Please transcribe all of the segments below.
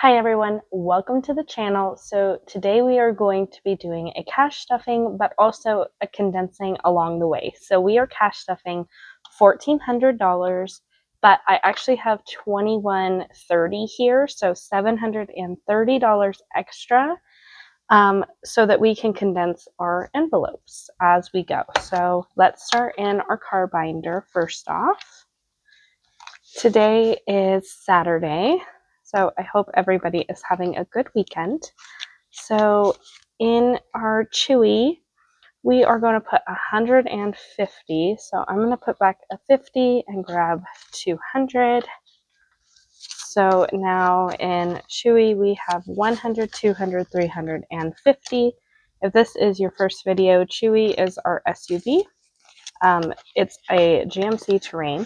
Hi everyone, welcome to the channel. So today we are going to be doing a cash stuffing, but also a condensing along the way. So we are cash stuffing $1,400, but I actually have $2,130 here, so $730 extra, so that we can condense our envelopes as we go. So let's start in our car binder first off. Today is Saturday. So I hope everybody is having a good weekend. So in our Chewy, we are going to put 150. So I'm going to put back a 50 and grab 200. So now in Chewy, we have 100, 200, 350. If this is your first video, Chewy is our SUV. It's a GMC Terrain.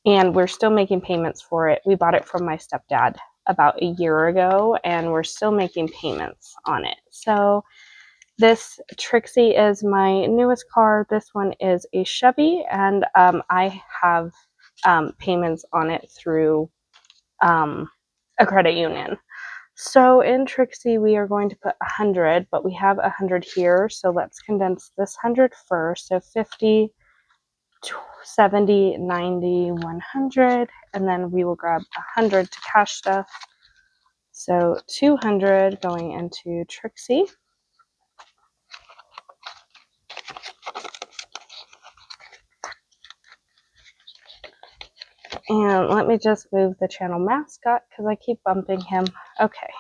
And we're still making payments for it. We bought it from my stepdad about a year ago, and we're still making payments on it. So this Trixie is my newest car. This one is a Chevy, and I have payments on it through a credit union. So in Trixie, we are going to put 100, but we have 100 here. So let's condense this 100 first. So 50, 70, 90, 100, and then we will grab 100 to cash stuff. So 200 going into Trixie. And let me just move the channel mascot because I keep bumping him. Okay.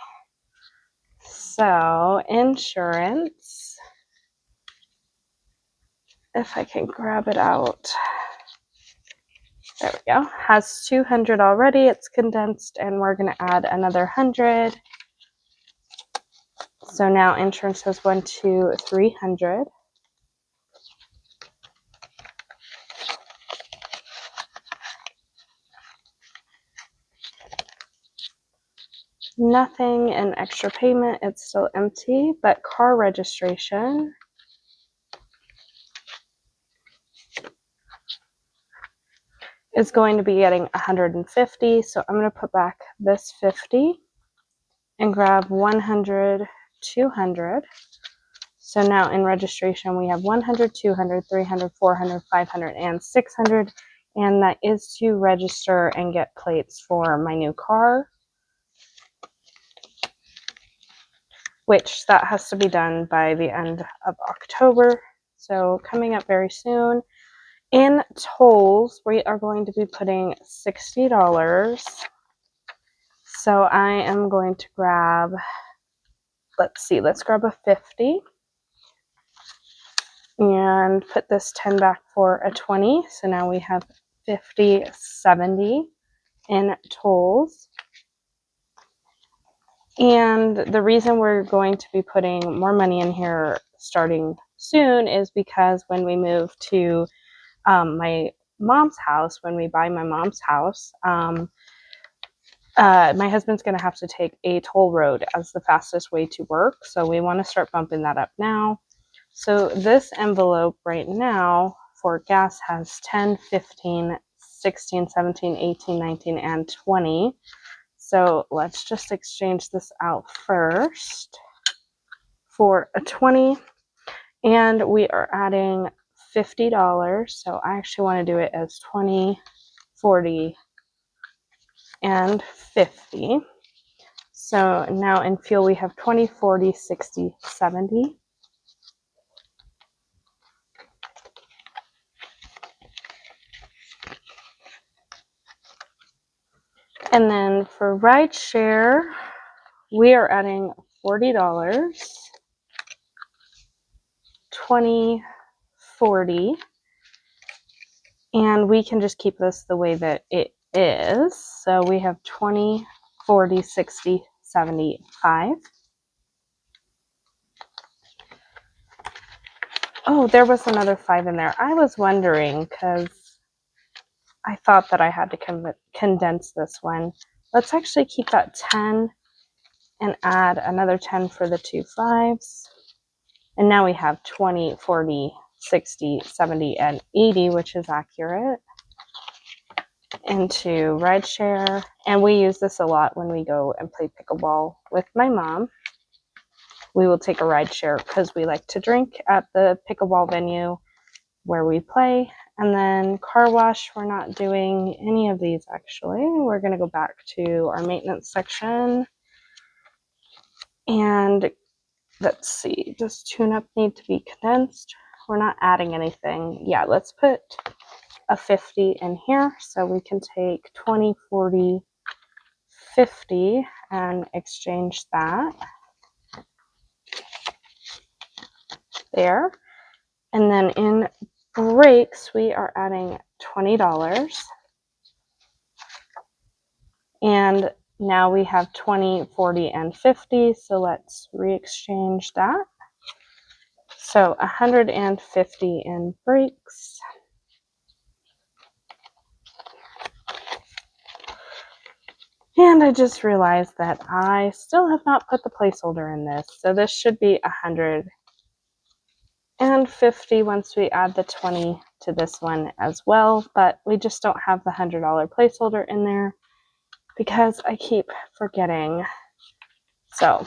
So insurance, if I can grab it out. There we go. Has 200 already. It's condensed, and we're going to add another 100. So now insurance has 300. Nothing in extra payment. It's still empty, but car registration is going to be getting 150. So I'm going to put back this 50 and grab 100, 200. So now in registration, we have 100, 200, 300, 400, 500, and 600. And that is to register and get plates for my new car, which that has to be done by the end of October. So coming up very soon. In tolls, we are going to be putting $60. So I am going to grab, let's grab a 50 and put this 10 back for a 20. So now we have 50, 70 in tolls. And the reason we're going to be putting more money in here starting soon is because when we move to my mom's house, when we buy my mom's house, my husband's going to have to take a toll road as the fastest way to work. So we want to start bumping that up now. So this envelope right now for gas has 10, 15, 16, 17, 18, 19, and 20. So let's just exchange this out first for a 20. And we are adding $50. So I actually want to do it as 20, 40, and 50. So now in fuel we have 20, 40, 60, 70. And then for ride share, we are adding $40, 20, 40. And we can just keep this the way that it is. So we have 20, 40, 60, 75. Oh, there was another 5 in there. I was wondering because I thought that I had to condense this one. Let's actually keep that 10 and add another 10 for the 2 5s. And now we have 20, 40, 60, 70, and 80, which is accurate. into rideshare. And we use this a lot when we go and play pickleball with my mom. We will take a rideshare because we like to drink at the pickleball venue where we play. And then car wash, we're not doing any of these actually. We're going to go back to our maintenance section. And let's see, does tune-up need to be condensed? We're not adding anything. Yeah, let's put a 50 in here. So we can take 20, 40, 50 and exchange that. There. And then in brakes, we are adding $20. And now we have 20, 40, and 50. So let's re-exchange that. So 150 in brakes. And I just realized that I still have not put the placeholder in this. So this should be 150 once we add the 20 to this one as well. But we just don't have the $100 placeholder in there because I keep forgetting. So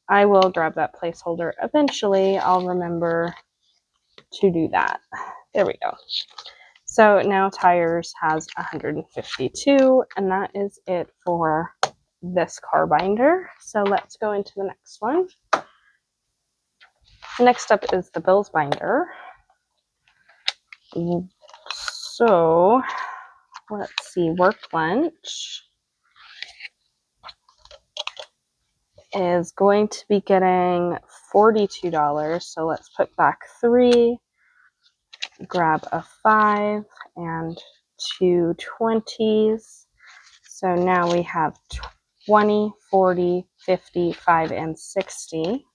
I will grab that placeholder eventually. I'll remember to do that. There we go. So now tires has 152, and that is it for this car binder. So let's go into the next one. Next up is the bills binder. So let's see, work lunch is going to be getting $42. So let's put back 3, grab a 5 and 2 20s. So now we have 20, 40, 50, 5, and 60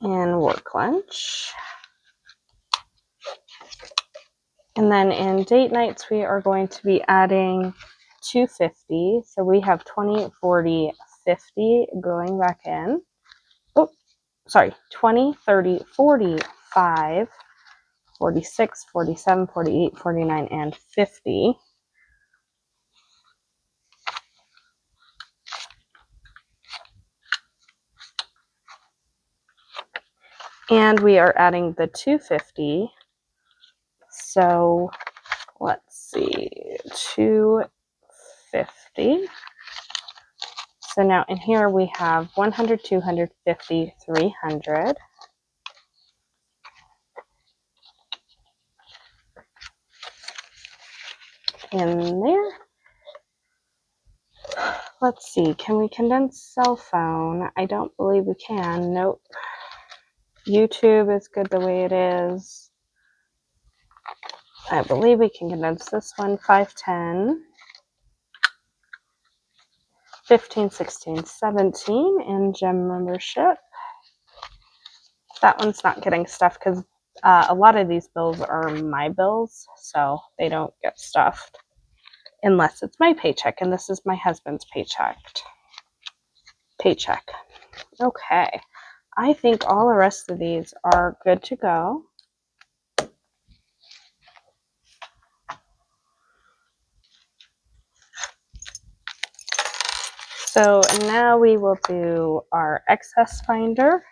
in work lunch. And then in date nights, we are going to be adding 250. So we have 20, 40, 50 going back in. Oh, sorry, 20, 30, 45, 46, 47, 48, 49, and 50. And we are adding the 250. So let's see, 250. So now in here we have 100, 200, 50, 300. In there. Let's see, can we condense cell phone? I don't believe we can. Nope. YouTube is good the way it is. I believe we can condense this one. 510, 15, 16, 17 in gym membership. That one's not getting stuffed because a lot of these bills are my bills, so they don't get stuffed unless it's my paycheck, and this is my husband's paycheck. Okay, I think all the rest of these are good to go. So now we will do our excess finder.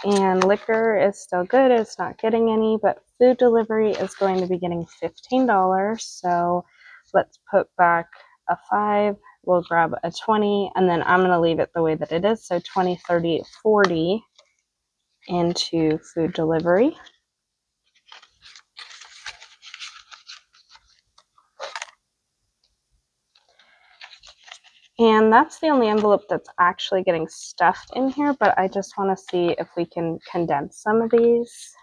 And liquor is still good, it's not getting any, but food delivery is going to be getting $15. So let's put back a 5, we'll grab a 20, and then I'm going to leave it the way that it is. So 20, 30, 40 into food delivery. And that's the only envelope that's actually getting stuffed in here, but I just want to see if we can condense some of these.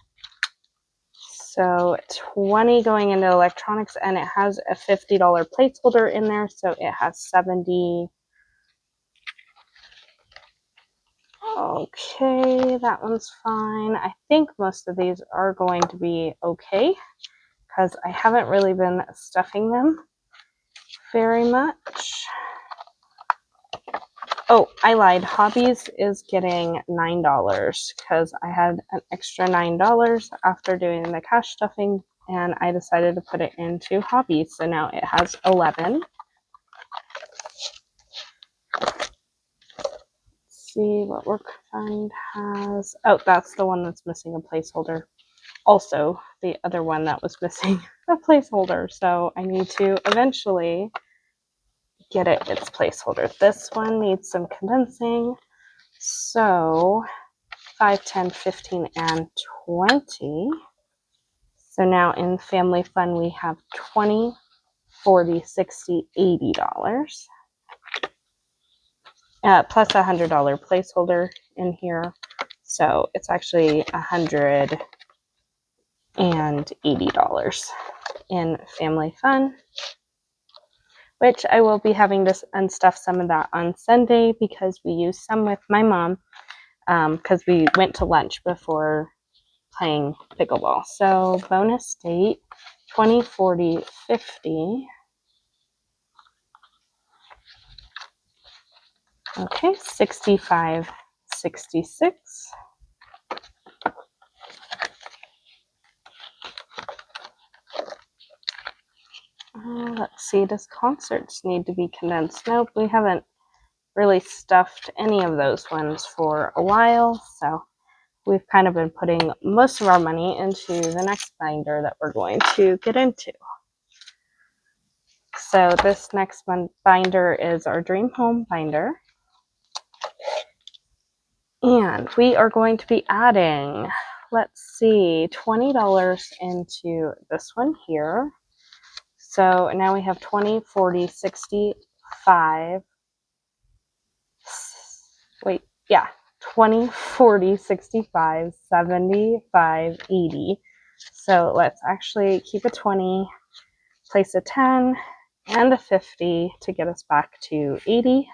So 20 going into electronics, and it has a $50 placeholder in there, so it has 70. Okay, that one's fine. I think most of these are going to be okay because I haven't really been stuffing them very much. Oh, I lied. Hobbies is getting $9 because I had an extra $9 after doing the cash stuffing and I decided to put it into hobbies. So now it has 11. See what work fund has. Oh, that's the one that's missing a placeholder. Also, the other one that was missing a placeholder. So I need to eventually get it its placeholder. This one needs some condensing. So 5, 10, 15, and 20. So now in family fun, we have $20, $40, $60, $80. Plus $100 placeholder in here. So it's actually $180 in family fun, which I will be having to unstuff some of that on Sunday because we used some with my mom because we went to lunch before playing pickleball. So bonus date 20, 40, 50. Okay, 65, 66. Let's see, does concerts need to be condensed? Nope, we haven't really stuffed any of those ones for a while, so we've kind of been putting most of our money into the next binder that we're going to get into. So this next one binder is our Dream Home binder. And we are going to be adding, let's see, $20 into this one here. So now we have 20, 40, 60, 5. Wait, yeah, 20, 40, 65, 75, 80. So let's actually keep a 20, place a 10, and a 50 to get us back to 80.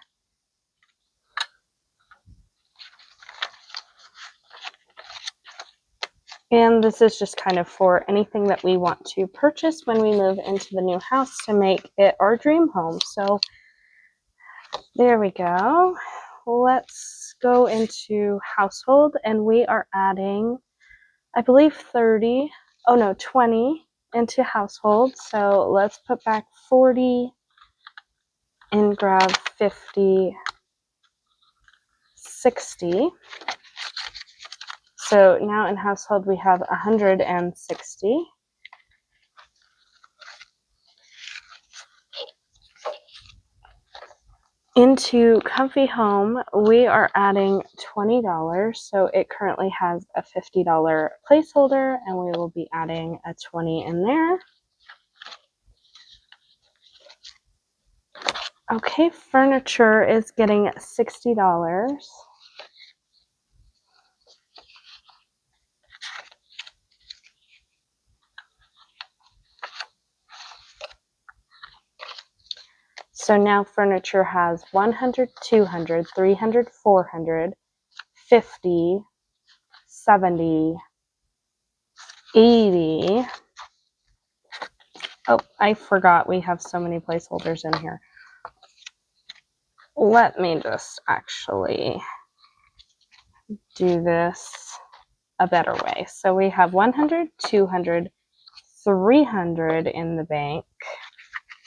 And this is just kind of for anything that we want to purchase when we move into the new house to make it our dream home. So there we go. Let's go into household, and we are adding, I believe 30, oh no, 20 into household. So let's put back 40 and grab 50, 60. So now in household we have 160. Into Comfy Home, we are adding $20. So it currently has a $50 placeholder, and we will be adding a 20 in there. Okay, furniture is getting $60. So now furniture has 100, 200, 300, 400, 50, 70, 80. Oh, I forgot we have so many placeholders in here. Let me just actually do this a better way. So we have 100, 200, 300 in the bank,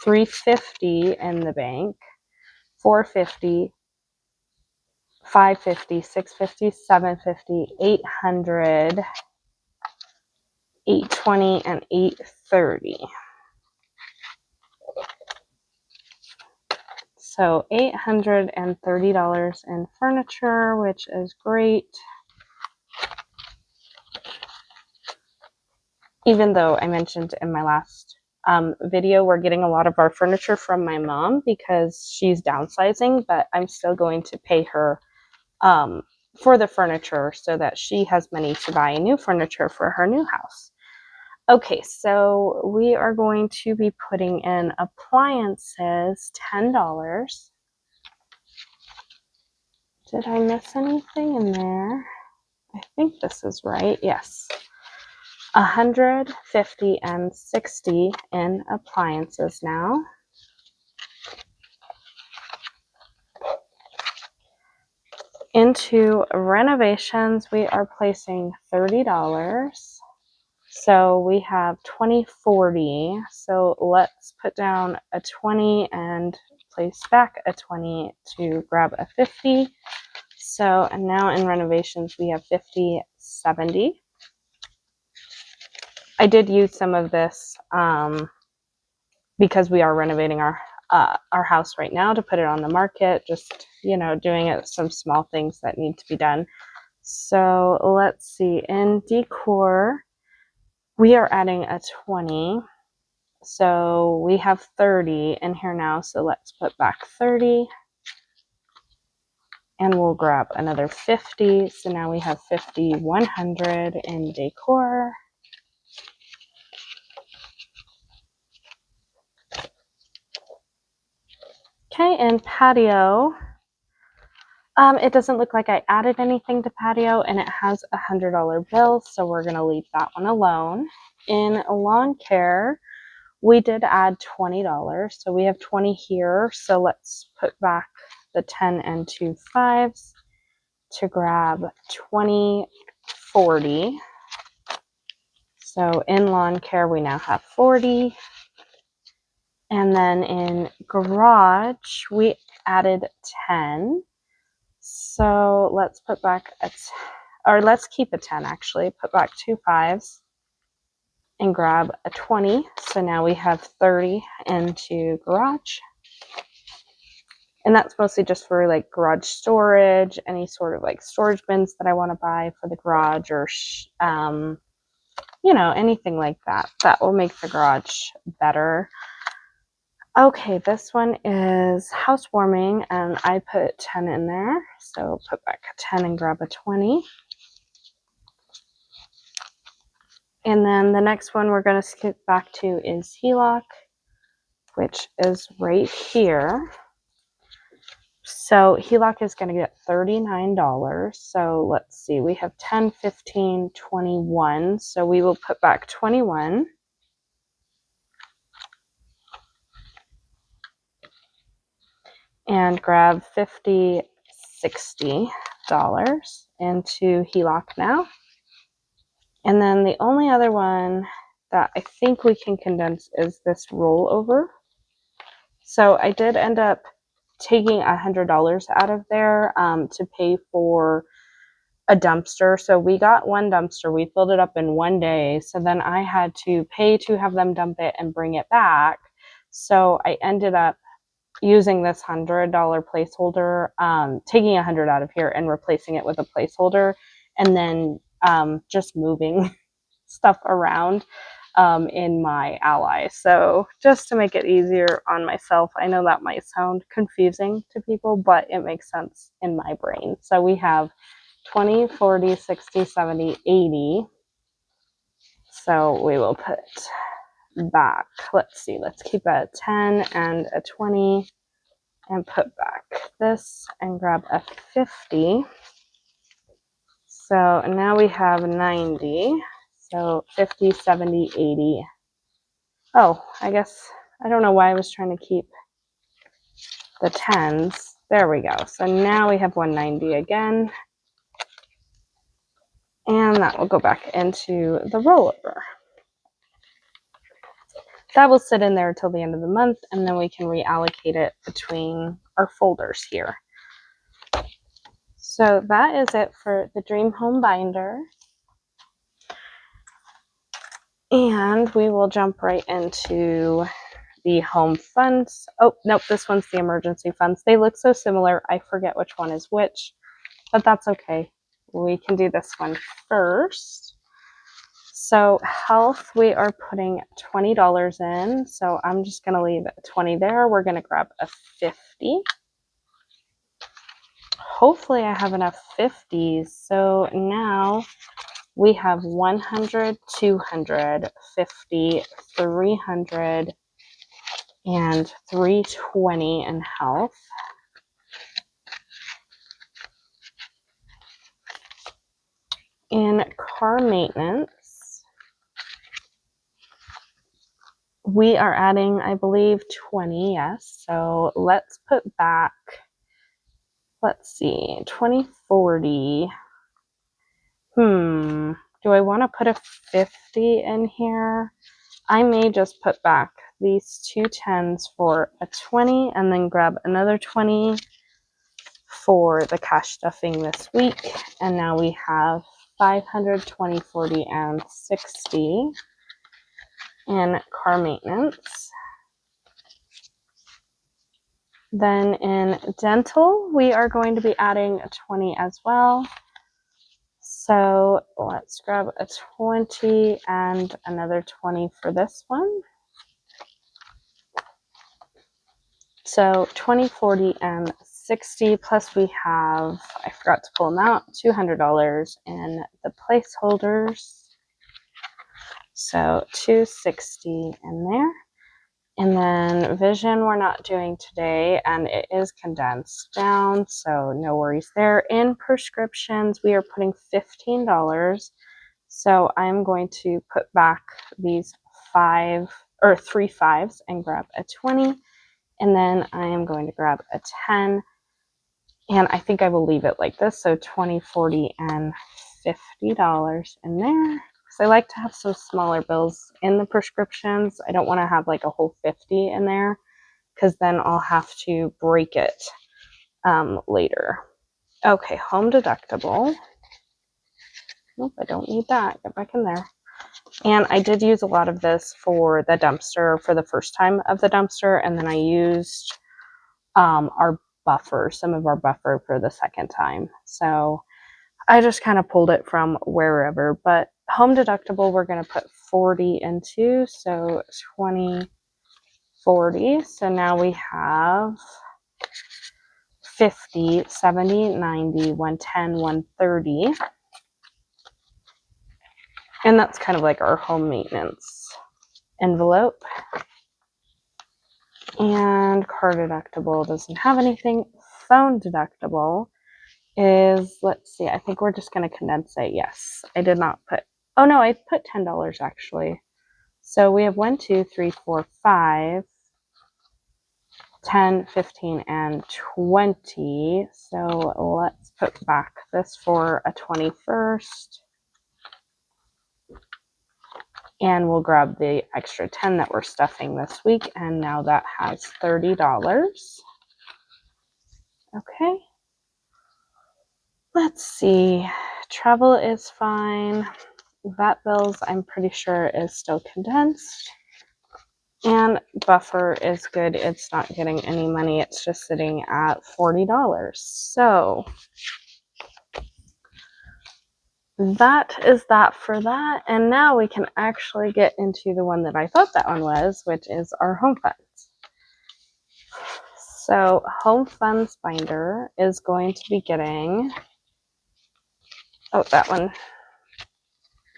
350 in the bank, 450, 550, 650, 750, 800, 820, and 830. So $830 in furniture, which is great. Even though I mentioned in my last video, we're getting a lot of our furniture from my mom because she's downsizing, but I'm still going to pay her for the furniture so that she has money to buy new furniture for her new house. Okay, so we are going to be putting in appliances, $10. Did I miss anything in there? I think this is right. Yes. 100, 50, and 60 in appliances now. Into renovations, we are placing $30. So we have 2040. So let's put down a 20 and place back a 20 to grab a 50. So, and now in renovations, we have 50, 70. I did use some of this because we are renovating our house right now to put it on the market, just, you know, doing it, some small things that need to be done. So let's see, in decor, we are adding a 20. So we have 30 in here now. So let's put back 30 and we'll grab another 50. So now we have 50, 100 in decor. Okay, and patio. It doesn't look like I added anything to patio, and it has a $100 bill, so we're going to leave that one alone. In lawn care, we did add $20, so we have 20 here. So let's put back the 10 and 2 5s to grab 20, 40. So in lawn care, we now have 40. And then in garage, we added 10. So let's put back or let's keep a 10 actually. Put back 2 5s and grab a 20. So now we have 30 into garage. And that's mostly just for like garage storage, any sort of like storage bins that I want to buy for the garage, or you know, anything like that. That will make the garage better. Okay, this one is housewarming, and I put 10 in there. So put back a 10 and grab a 20. And then the next one we're going to skip back to is HELOC, which is right here. So HELOC is going to get $39. So let's see, we have 10, 15, 21. So we will put back 21. And grab $50, $60 into HELOC now. And then the only other one that I think we can condense is this rollover. So I did end up taking $100 out of there to pay for a dumpster. So we got one dumpster, we filled it up in one day. So then I had to pay to have them dump it and bring it back. So I ended up using this $100 placeholder, taking 100 out of here and replacing it with a placeholder, and then just moving stuff around in my ally. So just to make it easier on myself, I know that might sound confusing to people, but it makes sense in my brain. So we have 20, 40, 60, 70, 80. So we will put back, let's see, let's keep a 10 and a 20 and put back this and grab a 50. So now we have 90. So 50, 70, 80. Oh, I guess, I don't know why I was trying to keep the 10s. There we go. So now we have 190 again. And that will go back into the rollover. That will sit in there till the end of the month, and then we can reallocate it between our folders here. So that is it for the Dream Home Binder. And we will jump right into the home funds. Oh, nope, this one's the emergency funds. They look so similar, I forget which one is which, but that's okay. We can do this one first. So health, we are putting $20 in. So I'm just going to leave 20 there. We're going to grab a 50. Hopefully I have enough 50s. So now we have 100, 200, 50, 300, and 320 in health. In car maintenance, we are adding, I believe, 20, yes. So let's put back, let's see, 2040. Do I want to put a 50 in here? I may just put back these 2 10s for a 20 and then grab another 20 for the cash stuffing this week. And now we have 500, 20, 40, and 60 in car maintenance. Then in dental, we are going to be adding a 20 as well. So let's grab a 20 and another 20 for this one. So 20, 40, and 60, plus we have, I forgot to pull them out, $200 in the placeholders. So 260 in there. And then vision we're not doing today, and it is condensed down, so no worries there. In prescriptions, we are putting $15. So I'm going to put back these 3 5s and grab a 20. And then I am going to grab a 10. And I think I will leave it like this. So 20, 40, and $50 in there. So I like to have some smaller bills in the prescriptions. I don't want to have like a whole 50 in there because then I'll have to break it later. Okay, home deductible. Nope, I don't need that. Get back in there. And I did use a lot of this for the dumpster for the first time of the dumpster, and then I used our buffer, some of our buffer for the second time. So I just kind of pulled it from wherever, but home deductible, we're going to put 40 into, so 20, 40. So now we have 50, 70, 90, 110, 130. And that's kind of like our home maintenance envelope. And car deductible doesn't have anything. Phone deductible is, let's see, I think we're just going to condense it. Yes, I did not put, oh no, I put $10 actually. So we have 1, 2, 3, 4, 5, 10, 15, and 20. So let's put back this for a 20 first. And we'll grab the extra 10 that we're stuffing this week. And now that has $30. Okay. Let's see. Travel is fine. Vet bills, I'm pretty sure, is still condensed. And buffer is good. It's not getting any money. It's just sitting at $40. So that is that for that. And now we can actually get into the one that I thought that one was, which is our home funds. So home funds binder is going to be getting, oh, that one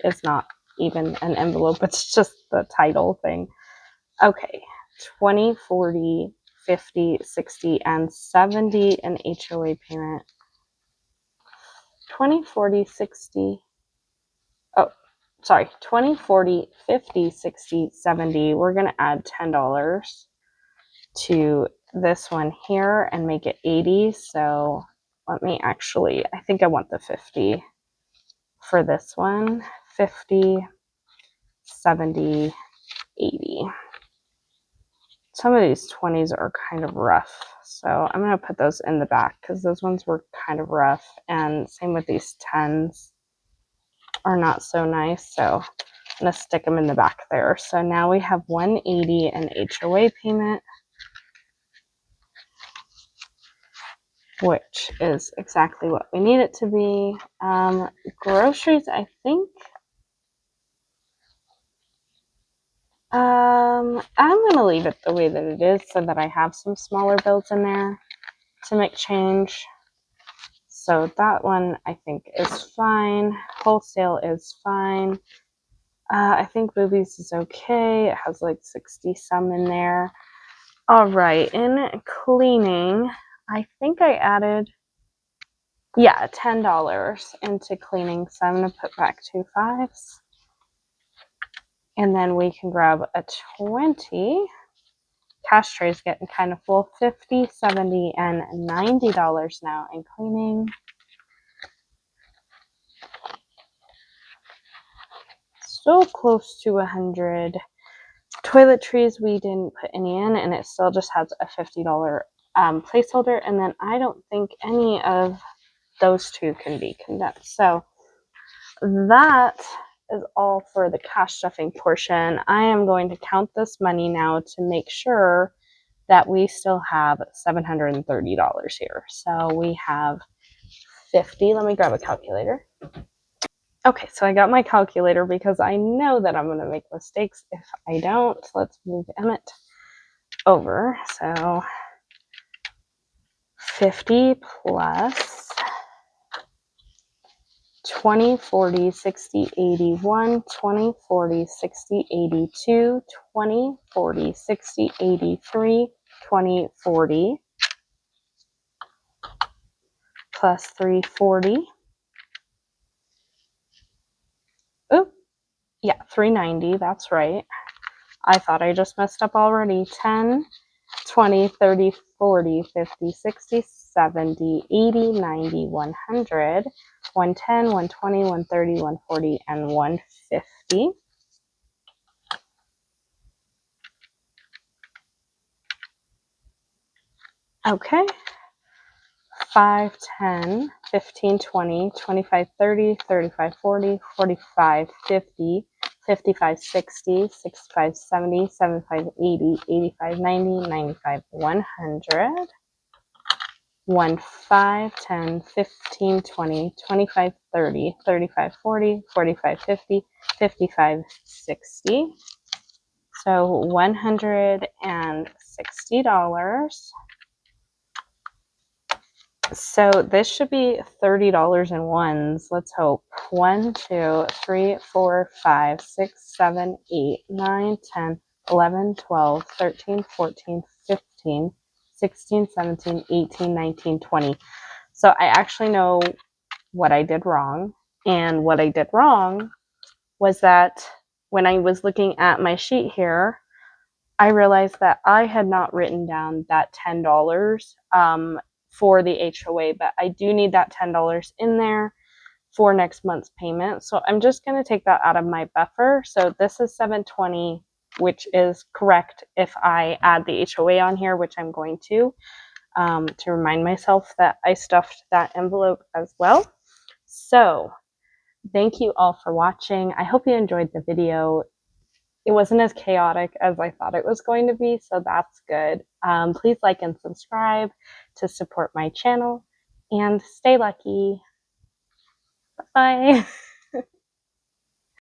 is not even an envelope. It's just the title thing. Okay, 20, 40, 50, 60, and 70 an HOA payment. 20, 40, 60. Oh, sorry. 20, 40, 50, 60, 70. We're going to add $10 to this one here and make it 80. So let me actually, I think I want the 50 for this one. 50, 70, 80. Some of these 20s are kind of rough, so I'm going to put those in the back because those ones were kind of rough, and same with these 10s are not so nice, so I'm going to stick them in the back there. So now we have 180 an HOA payment, which is exactly what we need it to be. Groceries, I think. I'm going to leave it the way that it is so that I have some smaller bills in there to make change. So that one I think is fine. Wholesale is fine. I think boobies is okay. It has like 60 some in there. All right, in cleaning, I think I added, yeah, $10 into cleaning. So I'm going to put back 2 5s. And then we can grab a 20. Cash tray is getting kind of full. 50, 70, and $90 now in cleaning. still close to 100. Toiletries, we didn't put any in, and it still just has a $50 placeholder, and then I don't think any of those two can be condensed. So that is all for the cash stuffing portion. I am going to count this money now to make sure that we still have $730 here. So we have 50. Let me grab a calculator. Okay, so I got my calculator because I know that I'm going to make mistakes if I don't. Let's move Emmett over. So 50 plus 20, 40, 60, 81, 20, 40, 60, 82, 20, 40, 60, 83, 20, 40, plus 340. Oh, yeah, 390, that's right. I thought I just messed up already. 10, 20, 30, 40, 50, 60, 70, 80, 90, 100, 110, 120, 130, 140, and 150. Okay. 5, 10, 15, 20, 25, 30, 35, 40, 45, 50, 55, 60, 65, 70, 75, 80, 85, 90, 95, 100. 1, 5, 10, 15, 20, 25, 30, 35, 40, 45, 50, 55, 60. So $160. So this should be $30 in ones. Let's hope. 1, 2, 3, 4, 5, 6, 7, 8, 9, 10, 11, 12, 13, 14, 15, 16, 17, 18, 19, 20. So I actually know what I did wrong. And what I did wrong was that when I was looking at my sheet here, I realized that I had not written down that $10 for the HOA, but I do need that $10 in there for next month's payment. So I'm just going to take that out of my buffer. So this is $720, which is correct if I add the HOA on here, which I'm going to remind myself that I stuffed that envelope as well. So thank you all for watching. I hope you enjoyed the video. It wasn't as chaotic as I thought it was going to be, so that's good. Please like and subscribe to support my channel, and stay lucky. Bye.